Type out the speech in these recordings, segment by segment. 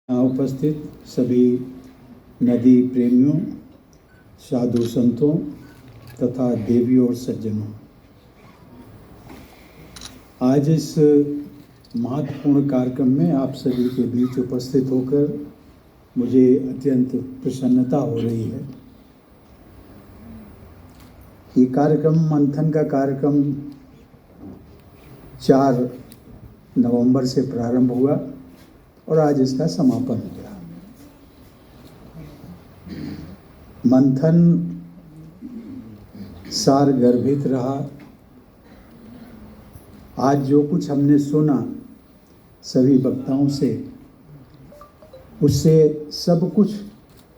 यहाँ उपस्थित सभी नदी प्रेमियों, साधु संतों तथा देवियों और सज्जनों, आज इस महत्वपूर्ण कार्यक्रम में आप सभी के बीच उपस्थित होकर मुझे अत्यंत प्रसन्नता हो रही है। ये कार्यक्रम मंथन का कार्यक्रम 4 नवंबर से प्रारंभ हुआ और आज इसका समापन हो गया। मंथन सार गर्भित रहा। आज जो कुछ हमने सुना सभी वक्ताओं से, उससे सब कुछ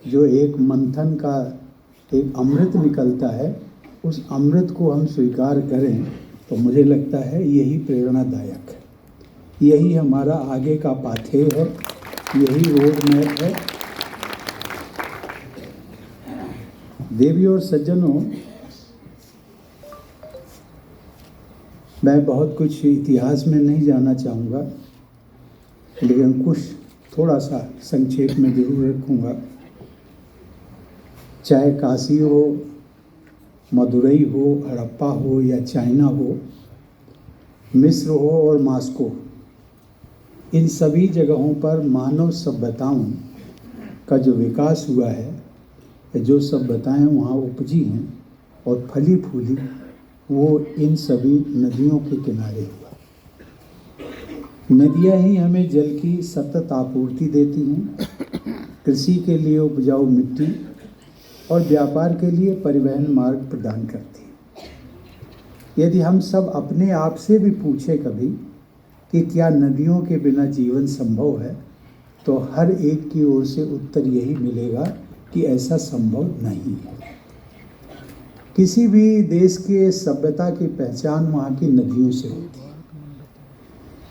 जो एक मंथन का एक अमृत निकलता है, उस अमृत को हम स्वीकार करें तो मुझे लगता है यही प्रेरणादायक है, यही हमारा आगे का पाथेय है, यही रोड मैप है। देवियों और सज्जनों, मैं बहुत कुछ इतिहास में नहीं जाना चाहूँगा, लेकिन कुछ थोड़ा सा संक्षेप में जरूर रखूँगा। चाहे काशी हो, मदुरई हो, हड़प्पा हो या चाइना हो, मिस्र हो और मॉस्को, इन सभी जगहों पर मानव सभ्यताओं का जो विकास हुआ है, जो सभ्यताएं वहाँ उपजी हैं और फली फूली, वो इन सभी नदियों के किनारे हुआ। नदियाँ ही हमें जल की सतत आपूर्ति देती हैं, कृषि के लिए उपजाऊ मिट्टी और व्यापार के लिए परिवहन मार्ग प्रदान करती हैं। यदि हम सब अपने आप से भी पूछें कभी कि क्या नदियों के बिना जीवन संभव है, तो हर एक की ओर से उत्तर यही मिलेगा कि ऐसा संभव नहीं है। किसी भी देश के सभ्यता की पहचान वहाँ की नदियों से होती है।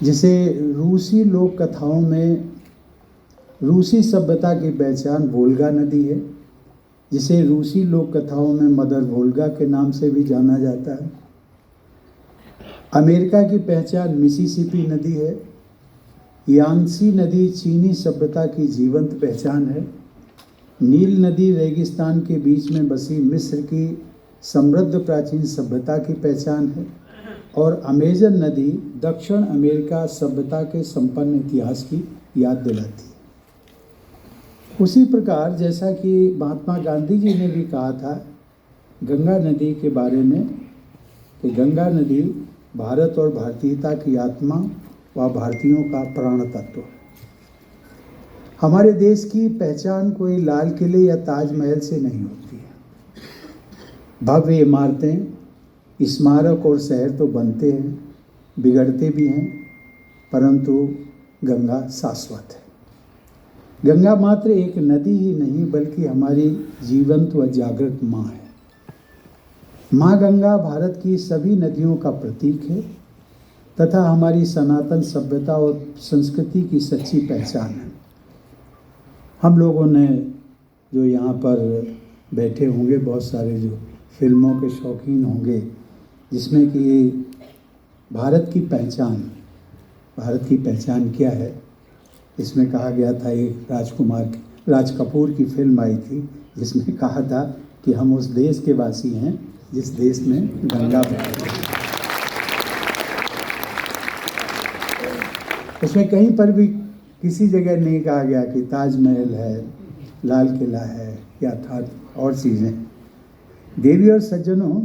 जिसे रूसी लोक कथाओं में रूसी सभ्यता की पहचान वोल्गा नदी है, जिसे रूसी लोक कथाओं में मदर वोल्गा के नाम से भी जाना जाता है। अमेरिका की पहचान मिसिसिपी नदी है। यांगत्से नदी चीनी सभ्यता की जीवंत पहचान है। नील नदी रेगिस्तान के बीच में बसी मिस्र की समृद्ध प्राचीन सभ्यता की पहचान है। और अमेजन नदी दक्षिण अमेरिका सभ्यता के संपन्न इतिहास की याद दिलाती है। उसी प्रकार जैसा कि महात्मा गांधी जी ने भी कहा था गंगा नदी के बारे में कि गंगा नदी भारत और भारतीयता की आत्मा व भारतीयों का प्राण तत्व है। हमारे देश की पहचान कोई लाल किले या ताजमहल से नहीं होती है। भव्य इमारतें, स्मारक और शहर तो बनते हैं, बिगड़ते भी हैं, परंतु गंगा शाश्वत है। गंगा मात्र एक नदी ही नहीं बल्कि हमारी जीवंत व जागृत माँ है। माँ गंगा भारत की सभी नदियों का प्रतीक है तथा हमारी सनातन सभ्यता और संस्कृति की सच्ची पहचान है। हम लोगों ने जो यहाँ पर बैठे होंगे, बहुत सारे जो फिल्मों के शौकीन होंगे, जिसमें कि भारत की पहचान क्या है, इसमें कहा गया था, एक राज कपूर की फिल्म आई थी जिसमें कहा था कि हम उस देश के वासी हैं जिस देश में गंगा बहती है। उसमें कहीं पर भी किसी जगह नहीं कहा गया कि ताजमहल है, लाल किला है या था और चीज़ें। देवी और सज्जनों,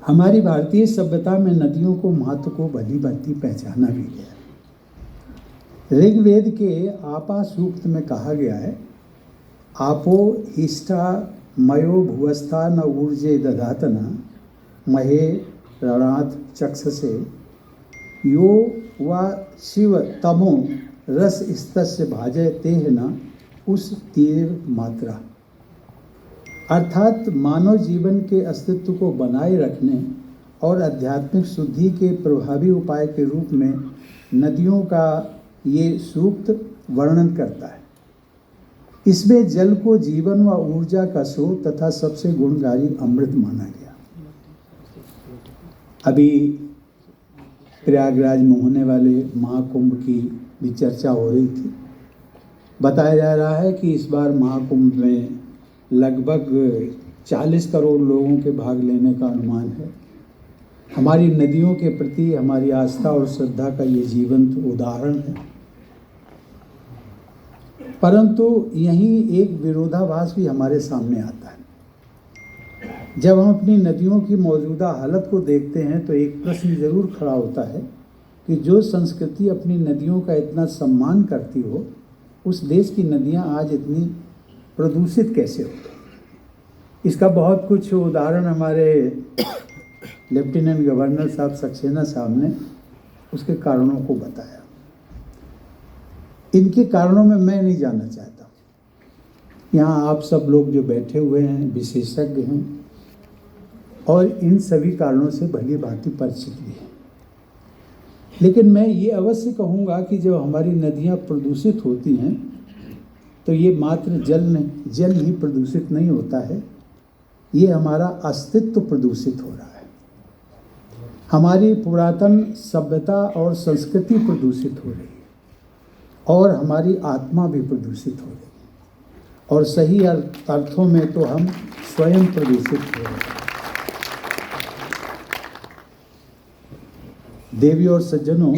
हमारी भारतीय सभ्यता में नदियों को महत्व को भली भांति पहचाना भी गया। ऋग्वेद के आपा सूक्त में कहा गया है, आपो हिष्ठा मयो भुवस्था न ऊर्जे दधातना महे रणात् चक्षसे यो व शिव तमो रस स्तस्य भाजय तेह न उस तीर मात्रा। अर्थात मानव जीवन के अस्तित्व को बनाए रखने और आध्यात्मिक शुद्धि के प्रभावी उपाय के रूप में नदियों का ये सूक्त वर्णन करता है। इसमें जल को जीवन व ऊर्जा का स्रोत तथा सबसे गुणकारी अमृत माना गया। अभी प्रयागराज में होने वाले महाकुंभ की भी चर्चा हो रही थी। बताया जा रहा है कि इस बार महाकुंभ में लगभग 40 करोड़ लोगों के भाग लेने का अनुमान है। हमारी नदियों के प्रति हमारी आस्था और श्रद्धा का ये जीवंत उदाहरण है। परंतु यहीं एक विरोधाभास भी हमारे सामने आता है। जब हम अपनी नदियों की मौजूदा हालत को देखते हैं तो एक प्रश्न जरूर खड़ा होता है कि जो संस्कृति अपनी नदियों का इतना सम्मान करती हो, उस देश की नदियां आज इतनी प्रदूषित कैसे हो गई। इसका बहुत कुछ उदाहरण हमारे लेफ्टिनेंट गवर्नर साहब सक्सेना साहब ने उसके कारणों को बताया। इनके कारणों में मैं नहीं जाना चाहता। यहाँ आप सब लोग जो बैठे हुए हैं विशेषज्ञ हैं और इन सभी कारणों से भली भांति परिचित भी हैं। लेकिन मैं ये अवश्य कहूँगा कि जब हमारी नदियाँ प्रदूषित होती हैं तो ये मात्र जल ही प्रदूषित नहीं होता है, ये हमारा अस्तित्व प्रदूषित हो रहा है। हमारी पुरातन सभ्यता और संस्कृति प्रदूषित हो रही है और हमारी आत्मा भी प्रदूषित हो रही है, और सही अर्थों में तो हम स्वयं प्रदूषित हो रहे हैं। देवी और सज्जनों,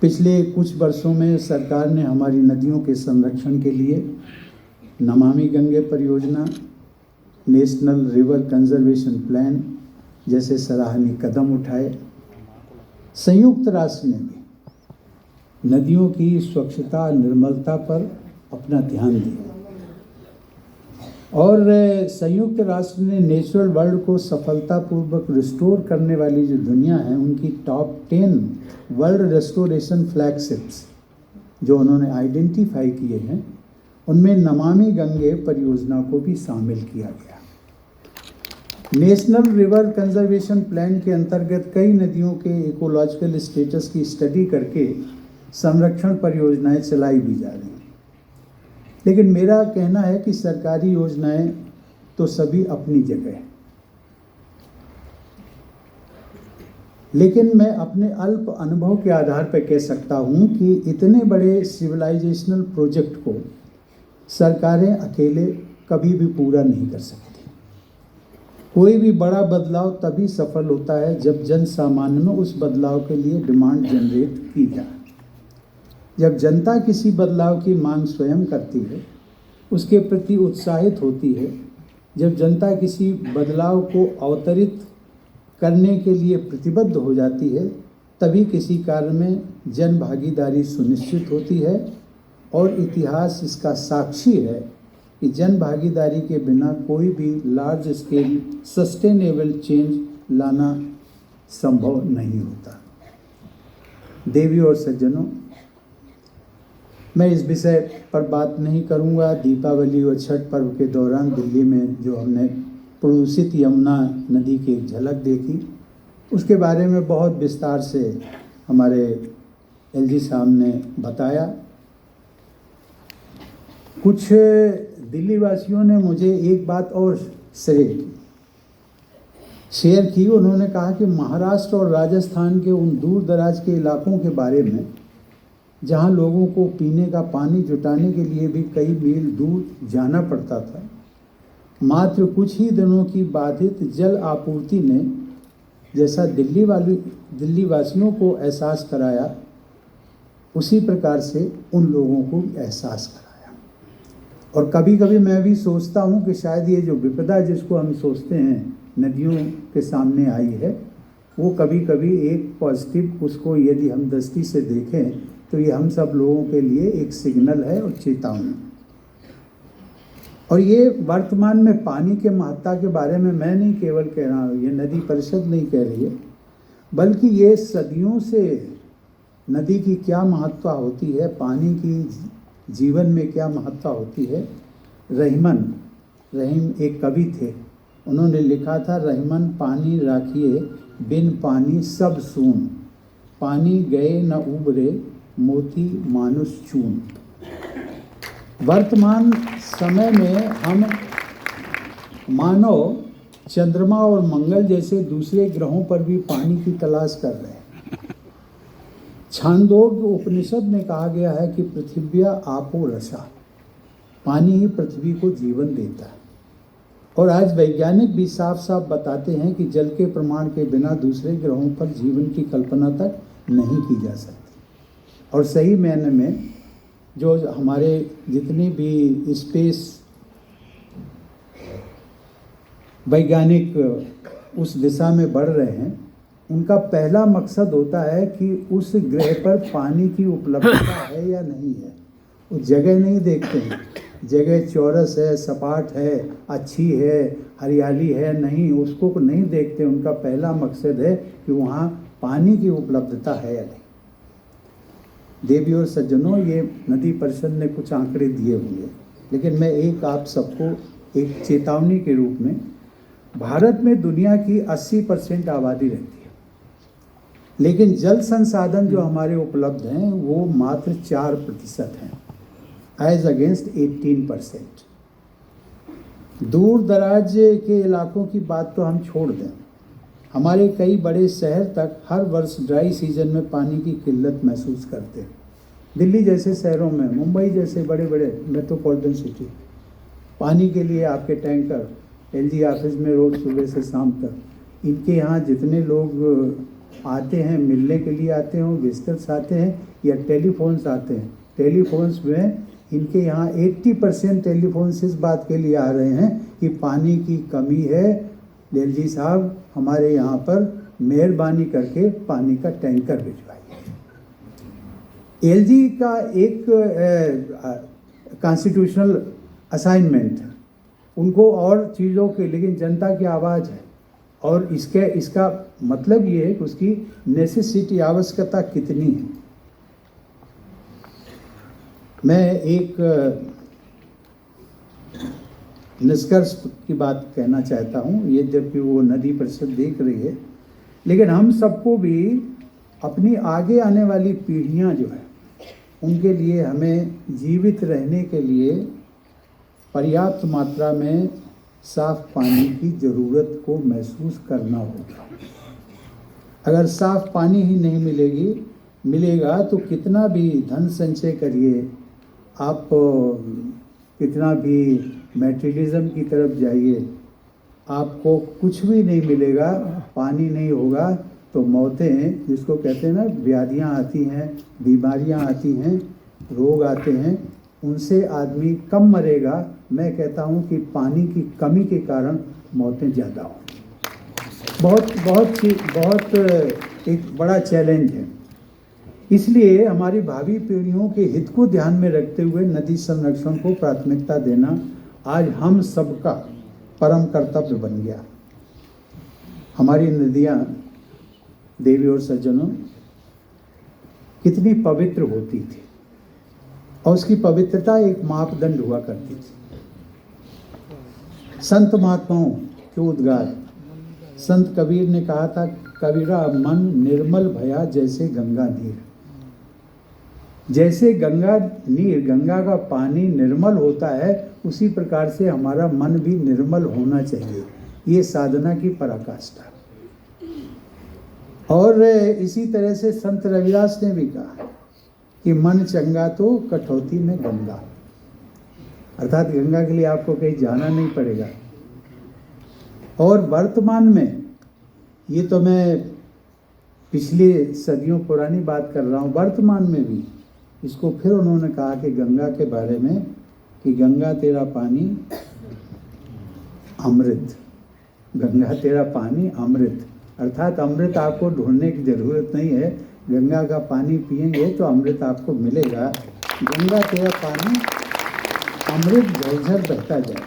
पिछले कुछ वर्षों में सरकार ने हमारी नदियों के संरक्षण के लिए नमामि गंगे परियोजना, नेशनल रिवर कंजर्वेशन प्लान जैसे सराहनीय कदम उठाए। संयुक्त राष्ट्र ने भी नदियों की स्वच्छता निर्मलता पर अपना ध्यान दिया और संयुक्त राष्ट्र ने नेचुरल वर्ल्ड को सफलतापूर्वक रिस्टोर करने वाली जो दुनिया है उनकी टॉप 10 वर्ल्ड रेस्टोरेशन फ्लैगशिप्स जो उन्होंने आइडेंटिफाई किए हैं, उनमें नमामि गंगे परियोजना को भी शामिल किया गया। नेशनल रिवर कंजर्वेशन प्लान के अंतर्गत कई नदियों के इकोलॉजिकल स्टेटस की स्टडी करके संरक्षण परियोजनाएं चलाई भी जा रही हैं। लेकिन मेरा कहना है कि सरकारी योजनाएं तो सभी अपनी जगह हैं, लेकिन मैं अपने अल्प अनुभव के आधार पर कह सकता हूं कि इतने बड़े सिविलाइजेशनल प्रोजेक्ट को सरकारें अकेले कभी भी पूरा नहीं कर सकती। कोई भी बड़ा बदलाव तभी सफल होता है जब जन सामान्य में उस बदलाव के लिए डिमांड जनरेट की जाए। जब जनता किसी बदलाव की मांग स्वयं करती है, उसके प्रति उत्साहित होती है, जब जनता किसी बदलाव को अवतरित करने के लिए प्रतिबद्ध हो जाती है, तभी किसी कार्य में जन भागीदारी सुनिश्चित होती है। और इतिहास इसका साक्षी है कि जन भागीदारी के बिना कोई भी लार्ज स्केल सस्टेनेबल चेंज लाना संभव नहीं होता। देवी और सज्जनों, मैं इस विषय पर बात नहीं करूंगा। दीपावली और छठ पर्व के दौरान दिल्ली में जो हमने प्रदूषित यमुना नदी की एक झलक देखी, उसके बारे में बहुत विस्तार से हमारे एलजी साहब ने बताया। कुछ दिल्ली वासियों ने मुझे एक बात और शेयर की। उन्होंने कहा कि महाराष्ट्र और राजस्थान के उन दूर दराज के इलाकों के बारे में जहां लोगों को पीने का पानी जुटाने के लिए भी कई मील दूर जाना पड़ता था, मात्र कुछ ही दिनों की बाधित जल आपूर्ति ने जैसा दिल्ली वासियों को एहसास कराया, उसी प्रकार से उन लोगों को एहसास कराया। और कभी कभी मैं भी सोचता हूँ कि शायद ये जो विपदा जिसको हम सोचते हैं नदियों के सामने आई है, वो कभी कभी एक पॉजिटिव, उसको यदि हम दृष्टि से देखें तो ये हम सब लोगों के लिए एक सिग्नल है और चेतावनी। और ये वर्तमान में पानी के महत्ता के बारे में मैं नहीं केवल कह रहा हूँ, ये नदी परिषद नहीं कह रही है, बल्कि ये सदियों से नदी की क्या महत्ता होती है, पानी की जीवन में क्या महत्ता होती है। रहीम एक कवि थे, उन्होंने लिखा था, रहीमन पानी राखिए बिन पानी सब सून, पानी गए न उबरे मोती मानुष चून। वर्तमान समय में हम मानव चंद्रमा और मंगल जैसे दूसरे ग्रहों पर भी पानी की तलाश कर रहे हैं। छांदोग्य उपनिषद में कहा गया है कि पृथिव्या आपो रसा, पानी ही पृथ्वी को जीवन देता है। और आज वैज्ञानिक भी साफ साफ बताते हैं कि जल के प्रमाण के बिना दूसरे ग्रहों पर जीवन की कल्पना तक नहीं की जा सकती। और सही मायने में जो हमारे जितने भी स्पेस वैज्ञानिक उस दिशा में बढ़ रहे हैं, उनका पहला मकसद होता है कि उस ग्रह पर पानी की उपलब्धता है या नहीं है। वो जगह नहीं देखते हैं, जगह चौरस है, सपाट है, अच्छी है, हरियाली है, नहीं, उसको नहीं देखते। उनका पहला मकसद है कि वहाँ पानी की उपलब्धता है या नहीं। देवी और सज्जनों, ये नदी परिषद ने कुछ आंकड़े दिए होंगे, लेकिन मैं एक आप सबको एक चेतावनी के रूप में, भारत में दुनिया की 80% आबादी रहती है, लेकिन जल संसाधन जो हमारे उपलब्ध हैं वो मात्र 4% हैं, एज अगेंस्ट 18%। दूर दराज के इलाकों की बात तो हम छोड़ दें, हमारे कई बड़े शहर तक हर वर्ष ड्राई सीजन में पानी की किल्लत महसूस करते हैं। दिल्ली जैसे शहरों में, मुंबई जैसे बड़े बड़े मेट्रोपॉलिटन सिटी, पानी के लिए आपके टैंकर एलजी ऑफिस में रोज सुबह से शाम तक, इनके यहाँ जितने लोग आते हैं, मिलने के लिए आते हैं, विजिटर्स आते हैं या टेलीफोन्स आते हैं, टेलीफोन्स में इनके यहाँ 80% टेलीफोन्स इस बात के लिए आ रहे हैं कि पानी की कमी है, एलजी साहब हमारे यहाँ पर मेहरबानी करके पानी का टैंकर भिजवाइए। एलजी का एक कॉन्स्टिट्यूशनल असाइनमेंट है उनको और चीज़ों के, लेकिन जनता की आवाज़ है, और इसका मतलब ये है कि उसकी नेसेसिटी, आवश्यकता कितनी है। मैं एक निष्कर्ष की बात कहना चाहता हूँ, ये जबकि वो नदी परिषद देख रही है, लेकिन हम सबको भी अपनी आगे आने वाली पीढ़ियाँ जो है उनके लिए हमें जीवित रहने के लिए पर्याप्त मात्रा में साफ पानी की ज़रूरत को महसूस करना होगा। अगर साफ पानी ही नहीं मिलेगा तो कितना भी धन संचय करिए आप, कितना भी मैटेरियलिज्म की तरफ जाइए, आपको कुछ भी नहीं मिलेगा। पानी नहीं होगा तो मौतें, जिसको कहते हैं ना, व्याधियाँ आती हैं, बीमारियाँ आती हैं, रोग आते हैं, उनसे आदमी कम मरेगा। मैं कहता हूँ कि पानी की कमी के कारण मौतें ज़्यादा हों। बहुत एक बड़ा चैलेंज है। इसलिए हमारी भावी पीढ़ियों के हित को ध्यान में रखते हुए नदी संरक्षण को प्राथमिकता देना आज हम सबका परम कर्तव्य बन गया। हमारी नदियाँ, देवी और सज्जनों, कितनी पवित्र होती थी, और उसकी पवित्रता एक मापदंड हुआ करती थी। संत महात्माओं के उद्गार, संत कबीर ने कहा था, कबीरा मन निर्मल भया जैसे गंगा नीर। जैसे गंगा का पानी निर्मल होता है, उसी प्रकार से हमारा मन भी निर्मल होना चाहिए। ये साधना की पराकाष्ठा। और इसी तरह से संत रविदास ने भी कहा कि मन चंगा तो कठौती में गंगा, अर्थात गंगा के लिए आपको कहीं जाना नहीं पड़ेगा। और वर्तमान में, ये तो मैं पिछले सदियों पुरानी बात कर रहा हूँ, वर्तमान में भी इसको फिर उन्होंने कहा कि गंगा के बारे में कि गंगा तेरा पानी अमृत, गंगा तेरा पानी अमृत, अर्थात अमृत आपको ढूंढने की ज़रूरत नहीं है, गंगा का पानी पिएंगे तो अमृत आपको मिलेगा। गंगा तेरा पानी अमृत झरझर बहता जाए।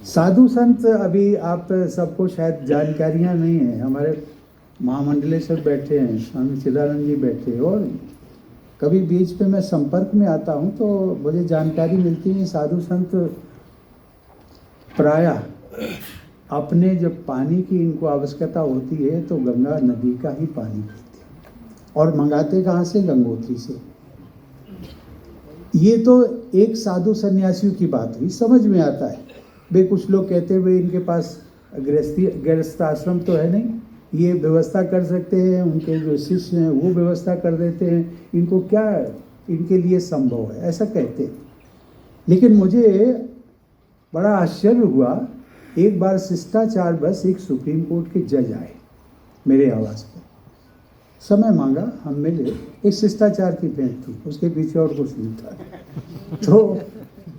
साधु संत, अभी आप सबको शायद जानकारियाँ नहीं हैं, हमारे महामंडलेश्वर बैठे हैं, स्वामी चिदानंद जी बैठे, और कभी बीच पे मैं संपर्क में आता हूँ तो मुझे जानकारी मिलती है साधु संत प्रायः अपने जब पानी की इनको आवश्यकता होती है तो गंगा नदी का ही पानी पीते हैं, और मंगाते कहाँ से? गंगोत्री से। ये तो एक साधु सन्यासियों की बात हुई, समझ में आता है। वे कुछ लोग कहते हुए इनके पास गृहस्थ आश्रम तो है नहीं, ये व्यवस्था कर सकते हैं, उनके जो शिष्य हैं वो व्यवस्था कर देते हैं, इनको क्या इनके लिए संभव है, ऐसा कहते हैं। लेकिन मुझे बड़ा आश्चर्य हुआ, एक बार शिष्टाचार बस एक सुप्रीम कोर्ट के जज आए मेरे आवास पर, समय मांगा, हम मिले, एक शिष्टाचार की भेंट थी, उसके पीछे और कुछ नहीं था।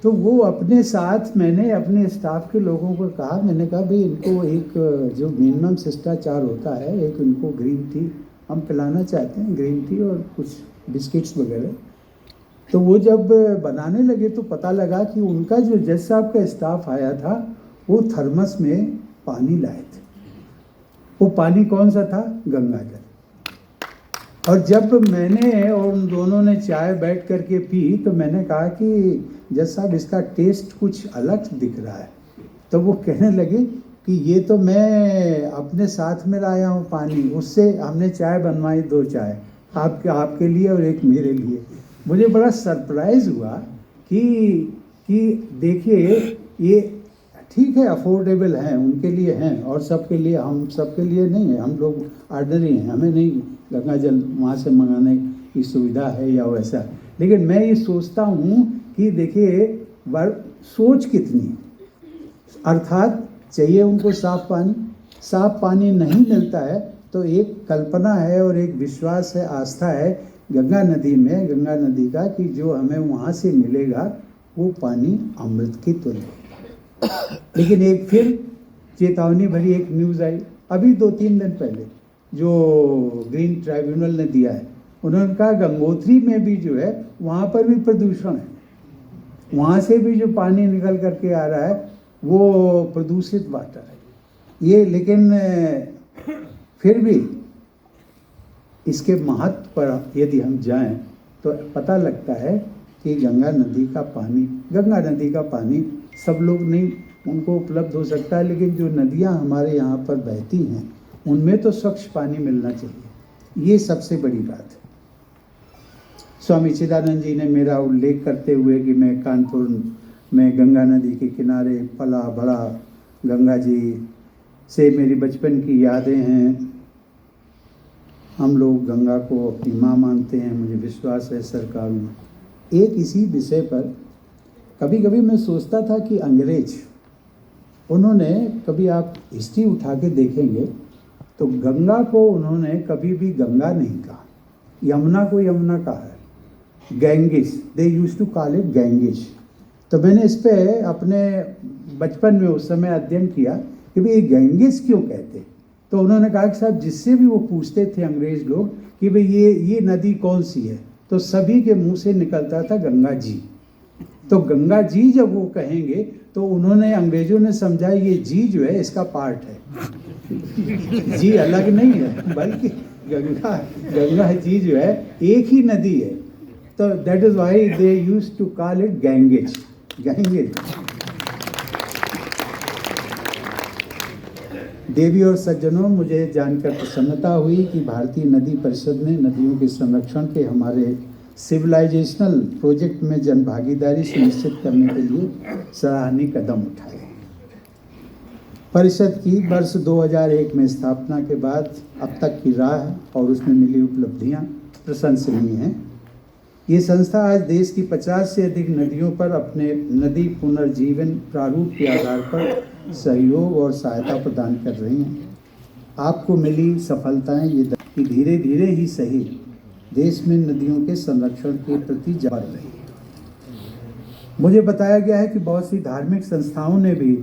तो वो अपने साथ, मैंने अपने स्टाफ के लोगों को कहा, मैंने कहा भाई इनको एक जो मिनिमम शिष्टाचार होता है, एक इनको ग्रीन टी हम पिलाना चाहते हैं, ग्रीन टी और कुछ बिस्किट्स वगैरह। तो वो जब बनाने लगे तो पता लगा कि उनका जो जज साहब का स्टाफ आया था वो थर्मस में पानी लाए थे। वो पानी कौन सा था? गंगा जल। और जब मैंने और उन दोनों ने चाय बैठ करके पी तो मैंने कहा कि जज साहब इसका टेस्ट कुछ अलग दिख रहा है। तो वो कहने लगे कि ये तो मैं अपने साथ में लाया हूँ पानी, उससे हमने चाय बनवाई, 2 चाय आपके लिए और एक मेरे लिए। मुझे बड़ा सरप्राइज़ हुआ कि देखिए ये ठीक है, अफोर्डेबल हैं, उनके लिए हैं, और सबके लिए, हम सबके लिए नहीं है, हम लोग ऑर्डनरी हैं, हमें नहीं गंगा जल वहाँ से मंगाने की सुविधा है या वैसा। लेकिन मैं ये सोचता हूँ कि देखिए सोच कितनी है, अर्थात चाहिए उनको साफ पानी नहीं मिलता है तो एक कल्पना है और एक विश्वास है, आस्था है गंगा नदी में, गंगा नदी का, कि जो हमें वहाँ से मिलेगा वो पानी अमृत की तुल्य। लेकिन एक फिर चेतावनी भरी एक न्यूज़ आई अभी 2-3 दिन पहले, जो ग्रीन ट्राइब्यूनल ने दिया है। उन्होंने कहा गंगोत्री में भी जो है वहाँ पर भी प्रदूषण है, वहाँ से भी जो पानी निकल करके आ रहा है वो प्रदूषित वाटर है ये। लेकिन फिर भी इसके महत्व पर यदि हम जाएं तो पता लगता है कि गंगा नदी का पानी सब लोग नहीं उनको उपलब्ध हो सकता है, लेकिन जो नदियां हमारे यहाँ पर बहती हैं उनमें तो स्वच्छ पानी मिलना चाहिए, ये सबसे बड़ी बात है। स्वामी चिदानंद जी ने मेरा उल्लेख करते हुए कि मैं कानपुर में गंगा नदी के किनारे पला बड़ा, गंगा जी से मेरी बचपन की यादें हैं, हम लोग गंगा को अपनी माँ मानते हैं, मुझे विश्वास है सरकार में। एक इसी विषय पर कभी कभी मैं सोचता था कि अंग्रेज, उन्होंने कभी, आप हिस्ट्री उठा के देखेंगे तो गंगा को उन्होंने कभी भी गंगा नहीं कहा, यमुना को यमुना कहा है, Ganges, they used to call it Ganges. तो मैंने इस पे अपने बचपन में उस समय अध्ययन किया कि भाई ये गैंगिस क्यों कहते। तो उन्होंने कहा कि साहब जिससे भी वो पूछते थे अंग्रेज लोग कि भाई ये नदी कौन सी है, तो सभी के मुंह से निकलता था गंगा जी। तो गंगा जी जब वो कहेंगे तो उन्होंने, अंग्रेजों ने समझा ये जी जो है इसका पार्ट है, जी अलग नहीं है, बल्कि गंगा जी जो है एक ही नदी है। तो that is why they used to call it Ganges. देवी और सज्जनों, मुझे जानकर प्रसन्नता हुई कि भारतीय नदी परिषद ने नदियों के संरक्षण के हमारे सिविलाइजेशनल प्रोजेक्ट में जनभागीदारी सुनिश्चित करने के लिए सराहनीय कदम उठाए। परिषद की वर्ष 2001 में स्थापना के बाद अब तक की राह और उसमें मिली उपलब्धियां प्रशंसनीय हैं। ये संस्था आज देश की 50 से अधिक नदियों पर अपने नदी पुनर्जीवन प्रारूप के आधार पर सहयोग और सहायता प्रदान कर रही हैं। आपको मिली सफलताएं ये कि धीरे धीरे ही सही देश में नदियों के संरक्षण के प्रति बढ़ रही है। मुझे बताया गया है कि बहुत सी धार्मिक संस्थाओं ने भी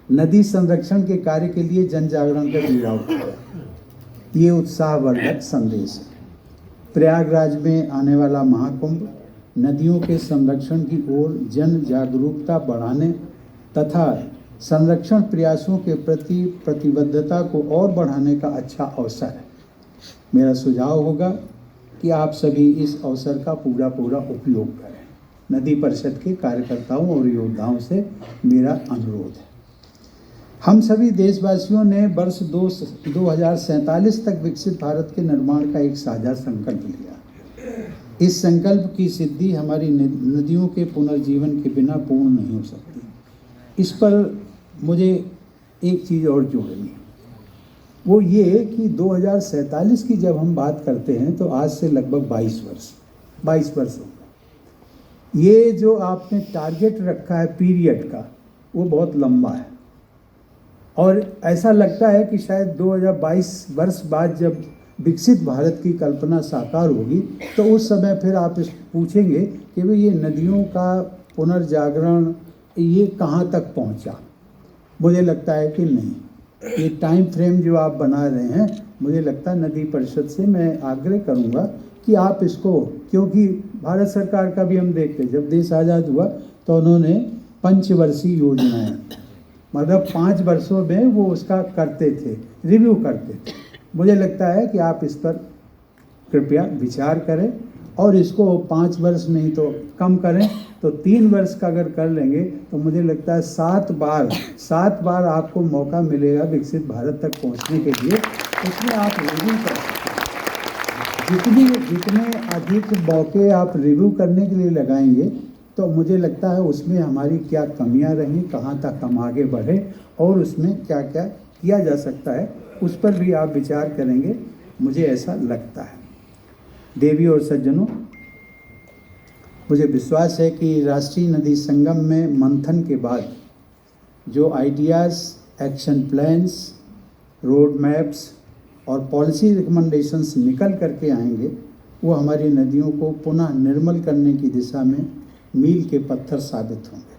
नदी संरक्षण के कार्य के लिए जन जागरण का बीड़ा उठाया। ये उत्साहवर्धक संदेश है। प्रयागराज में आने वाला महाकुंभ नदियों के संरक्षण की ओर जन जागरूकता बढ़ाने तथा संरक्षण प्रयासों के प्रति प्रतिबद्धता को और बढ़ाने का अच्छा अवसर है। मेरा सुझाव होगा कि आप सभी इस अवसर का पूरा उपयोग करें। नदी परिषद के कार्यकर्ताओं और योद्धाओं से मेरा अनुरोध है। हम सभी देशवासियों ने वर्ष 2047 तक विकसित भारत के निर्माण का एक साझा संकल्प लिया। इस संकल्प की सिद्धि हमारी नदियों के पुनर्जीवन के बिना पूर्ण नहीं हो सकती। इस पर मुझे एक चीज़ और जोड़नी है। वो ये कि 2047 की जब हम बात करते हैं तो आज से लगभग 22 वर्ष हो गए। ये जो आपने टारगेट रखा है पीरियड का, वो बहुत लंबा है और ऐसा लगता है कि शायद 2022 वर्ष बाद जब विकसित भारत की कल्पना साकार होगी तो उस समय फिर आप पूछेंगे कि भाई ये नदियों का पुनर्जागरण ये कहाँ तक पहुँचा। मुझे लगता है कि नहीं, ये टाइम फ्रेम जो आप बना रहे हैं, मुझे लगता है नदी परिषद से मैं आग्रह करूंगा कि आप इसको, क्योंकि भारत सरकार का भी हम देखते हैं जब देश आज़ाद हुआ तो उन्होंने पंचवर्षीय योजनाएं, मतलब 5 वर्षों में वो उसका करते थे, रिव्यू करते थे। मुझे लगता है कि आप इस पर कृपया विचार करें और इसको 5 वर्ष नहीं तो कम करें, तो 3 वर्ष का अगर कर लेंगे तो मुझे लगता है 7 बार आपको मौका मिलेगा विकसित भारत तक पहुंचने के लिए। उसमें आप रिव्यू कर सकते हैं। जितने अधिक मौके आप रिव्यू करने के लिए लगाएंगे तो मुझे लगता है उसमें हमारी क्या कमियां रहीं, कहाँ तक हम आगे बढ़े और उसमें क्या क्या किया जा सकता है, उस पर भी आप विचार करेंगे, मुझे ऐसा लगता है। देवी और सज्जनों, मुझे विश्वास है कि राष्ट्रीय नदी संगम में मंथन के बाद जो ideas, action plans, road maps और पॉलिसी रिकमेंडेशंस निकल करके आएंगे, वो हमारी नदियों को पुनः निर्मल करने की दिशा में मील के पत्थर साबित होंगे।